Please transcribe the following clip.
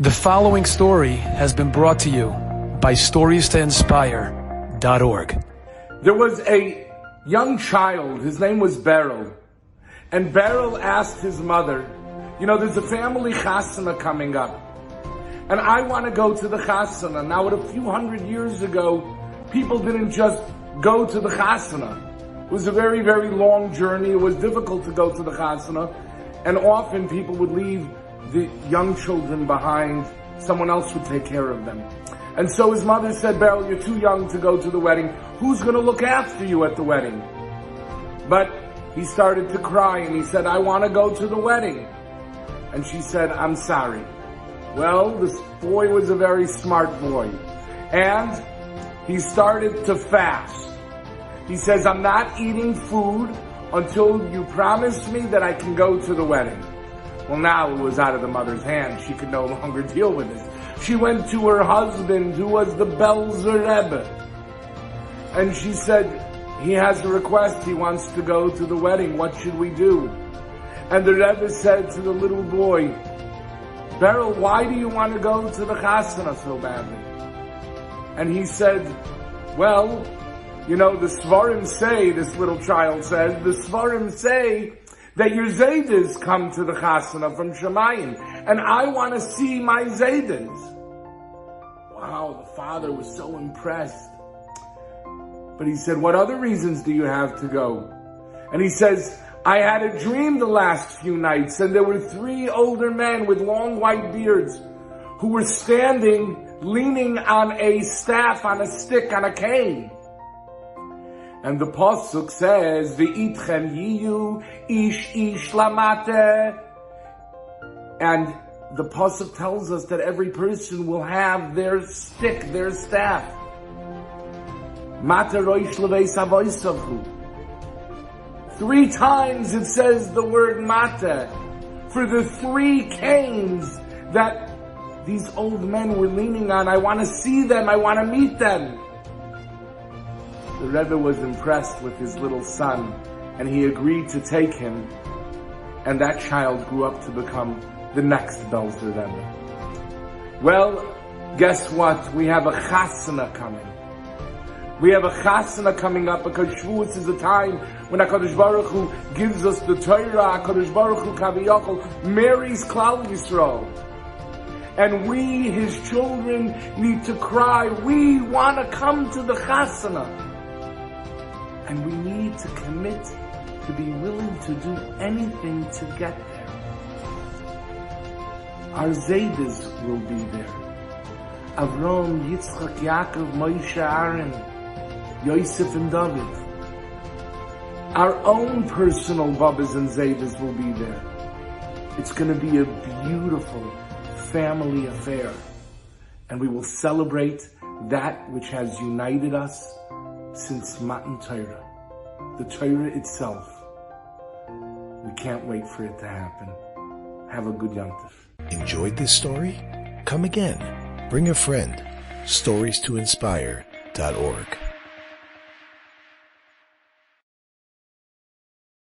The following story has been brought to you by StoriesToInspire.org. There was a young child, his name was Beryl, and Beryl asked his mother, there's a family chasana coming up, and I want to go to the chasana. Now, a few hundred years ago, people didn't just go to the chasana. It was a very, very long journey. It was difficult to go to the chasana, and often people would leave the young children behind. Someone else would take care of them. And so his mother said, Beryl, you're too young to go to the wedding. Who's going to look after you at the wedding? But he started to cry and he said, I want to go to the wedding. And she said, I'm sorry. Well, this boy was a very smart boy. And he started to fast. He says, I'm not eating food until you promise me that I can go to the wedding. Well, now it was out of the mother's hands. She could no longer deal with it. She went to her husband, who was the Belzer Rebbe. And she said, he has a request. He wants to go to the wedding. What should we do? And the Rebbe said to the little boy, Beryl, why do you want to go to the chasana so badly? And he said, well, the Svarim say, this little child says, the Svarim say that your Zaydas come to the chasana from Shemayim, and I want to see my Zaydas. Wow, the father was so impressed. But he said, what other reasons do you have to go? And he says, I had a dream the last few nights, and there were 3 older men with long white beards who were standing, leaning on a staff, on a stick, on a cane. And the Pasuk says, V'itchem yiyu ish lamate. And the Pasuk tells us that every person will have their stick, their staff. Mate roish leveis avoisavu. 3 times it says the word mate for the 3 canes that these old men were leaning on. I want to see them. I want to meet them. The Rebbe was impressed with his little son, and he agreed to take him, and that child grew up to become the next Belzer Rebbe. Well, guess what? We have a chasana coming. We have a chasana coming up because Shavuos is a time when HaKadosh Baruch Hu gives us the Torah. HaKadosh Baruch Hu Kaviyachol marries Klal Yisrael. And we, his children, need to cry, we want to come to the chasana. And we need to commit to be willing to do anything to get there. Our Zaydas will be there. Avram, Yitzchak, Yaakov, Moshe, Aaron, Yosef and David. Our own personal Babbas and Zaydas will be there. It's going to be a beautiful family affair. And we will celebrate that which has united us since Matan Torah, the Torah itself. We can't wait for it to happen. Have a good Yom Tov. Enjoyed this story? Come again. Bring a friend. StoriesToInspire.org